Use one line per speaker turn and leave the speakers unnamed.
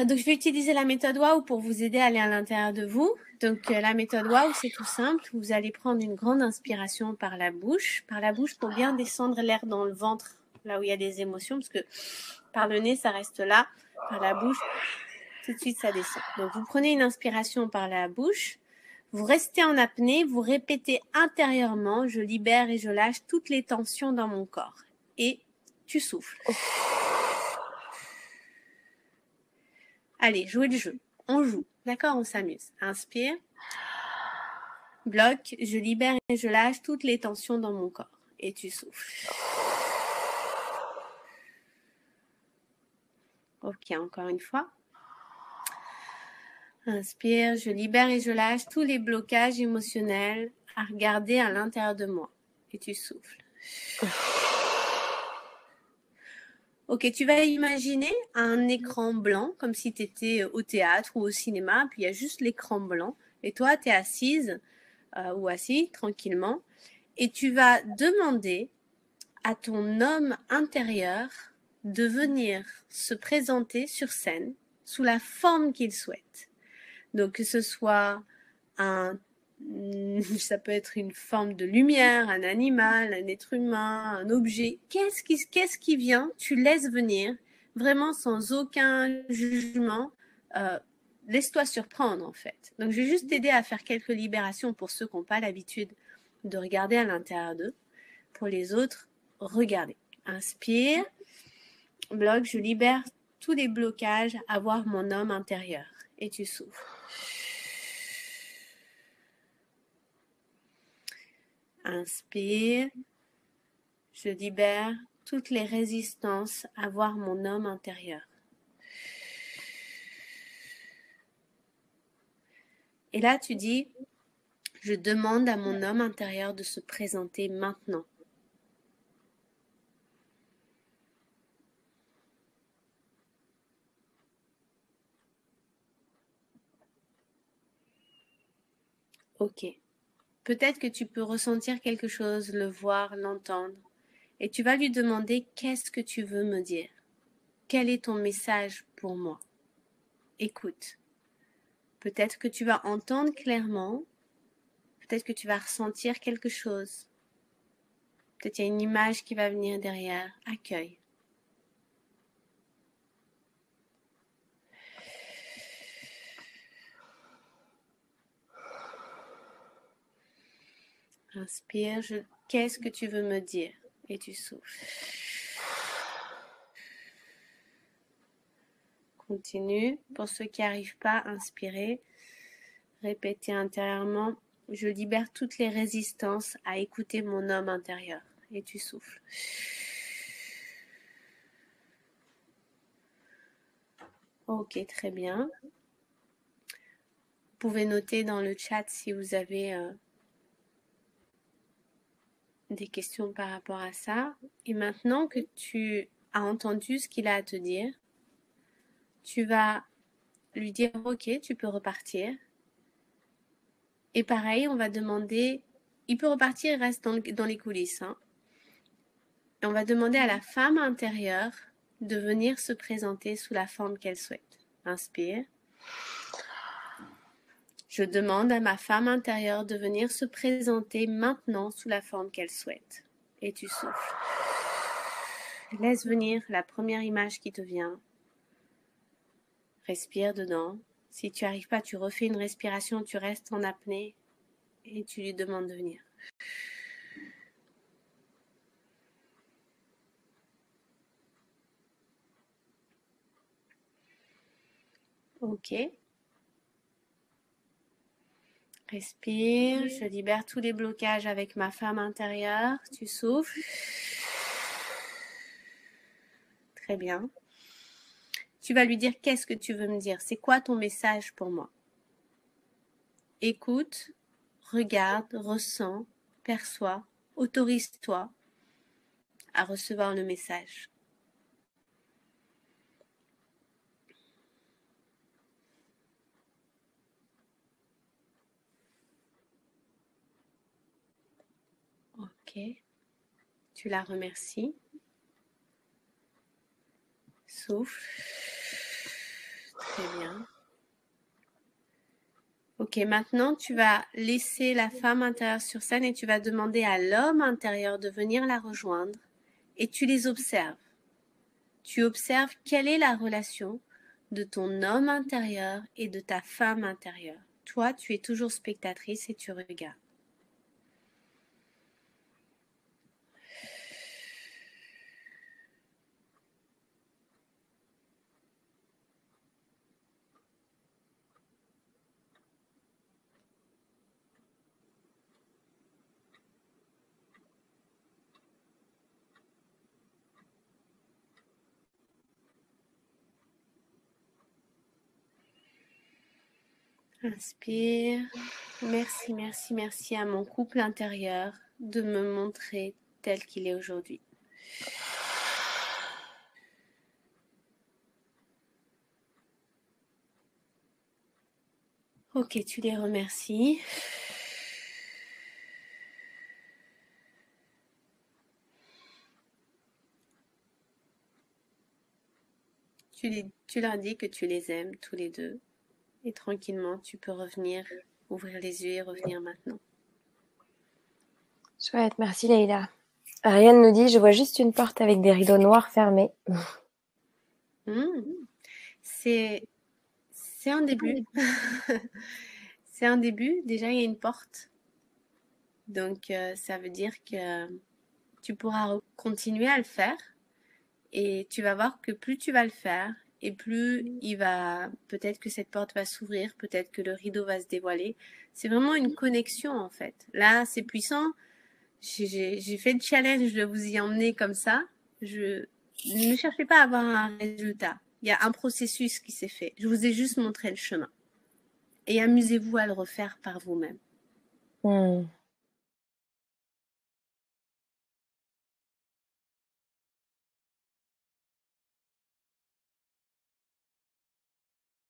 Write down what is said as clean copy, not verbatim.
Donc, je vais utiliser la méthode WOW pour vous aider à aller à l'intérieur de vous. Donc, la méthode WOW, c'est tout simple. Vous allez prendre une grande inspiration par la bouche pour bien descendre l'air dans le ventre, là où il y a des émotions, parce que par le nez, ça reste là. Par la bouche, tout de suite, ça descend. Donc, vous prenez une inspiration par la bouche. Vous restez en apnée, vous répétez intérieurement, je libère et je lâche toutes les tensions dans mon corps. Et tu souffles. Allez, jouez le jeu. On joue. D'accord, on s'amuse. Inspire. Bloque, je libère et je lâche toutes les tensions dans mon corps. Et tu souffles. Ok, encore une fois. Inspire, je libère et je lâche tous les blocages émotionnels à regarder à l'intérieur de moi. Et tu souffles. Ok, tu vas imaginer un écran blanc, comme si tu étais au théâtre ou au cinéma, puis il y a juste l'écran blanc, et toi, tu es assise ou assis tranquillement, et tu vas demander à ton homme intérieur de venir se présenter sur scène sous la forme qu'il souhaite. Donc, que ce soit ça peut être une forme de lumière, un animal, un être humain, un objet. Qu'est-ce qui vient? Tu laisses venir, vraiment sans aucun jugement. Laisse-toi surprendre, en fait. Donc, je vais juste t'aider à faire quelques libérations pour ceux qui n'ont pas l'habitude de regarder à l'intérieur d'eux. Pour les autres, regardez. Inspire, bloque, je libère tous les blocages à voir mon homme intérieur. Et tu souffles. Inspire, je libère toutes les résistances à voir mon homme intérieur. Et là, tu dis, je demande à mon homme intérieur de se présenter maintenant. Ok. Peut-être que tu peux ressentir quelque chose, le voir, l'entendre. Et tu vas lui demander, qu'est-ce que tu veux me dire? Quel est ton message pour moi? Écoute. Peut-être que tu vas entendre clairement. Peut-être que tu vas ressentir quelque chose. Peut-être qu'il y a une image qui va venir derrière. Accueille. Inspire. Qu'est-ce que tu veux me dire? Et tu souffles. Continue. Pour ceux qui n'arrivent pas à inspirer, répétez intérieurement. Je libère toutes les résistances à écouter mon homme intérieur. Et tu souffles. Ok, très bien. Vous pouvez noter dans le chat si vous avez des questions par rapport à ça. Et maintenant que tu as entendu ce qu'il a à te dire, tu vas lui dire « Ok, tu peux repartir ». Et pareil, on va demander, il peut repartir, il reste dans les coulisses. Hein. Et on va demander à la femme intérieure de venir se présenter sous la forme qu'elle souhaite. Inspire. Je demande à ma femme intérieure de venir se présenter maintenant sous la forme qu'elle souhaite. Et tu souffles. Laisse venir la première image qui te vient. Respire dedans. Si tu n'arrives pas, tu refais une respiration, tu restes en apnée et tu lui demandes de venir. Ok. Respire, je libère tous les blocages avec ma femme intérieure. Tu souffles. Très bien. Tu vas lui dire qu'est-ce que tu veux me dire. C'est quoi ton message pour moi? Écoute, regarde, ressens, perçois, autorise-toi à recevoir le message. Ok. Tu la remercies. Souffle. Très Ok, maintenant tu vas laisser la femme intérieure sur scène et tu vas demander à l'homme intérieur de venir la rejoindre et tu les observes. Tu observes quelle est la relation de ton homme intérieur et de ta femme intérieure. Toi, tu es toujours spectatrice et tu regardes. Inspire. Merci, merci, merci à mon couple intérieur de me montrer tel qu'il est aujourd'hui. Ok, tu les remercies. Tu leur dis que tu les aimes tous les deux. Et tranquillement, tu peux revenir, ouvrir les yeux et revenir maintenant.
Chouette, merci Leïla. Ariane nous dit, je vois juste une porte avec des rideaux noirs fermés.
C'est un début. C'est un début. Déjà, il y a une porte. Donc, ça veut dire que tu pourras continuer à le faire. Et tu vas voir que plus tu vas le faire, et plus peut-être que cette porte va s'ouvrir, peut-être que le rideau va se dévoiler. C'est vraiment une connexion en fait. Là, c'est puissant. J'ai fait le challenge de vous y emmener comme ça. Ne cherchez pas à avoir un résultat. Il y a un processus qui s'est fait. Je vous ai juste montré le chemin. Et amusez-vous à le refaire par vous-même.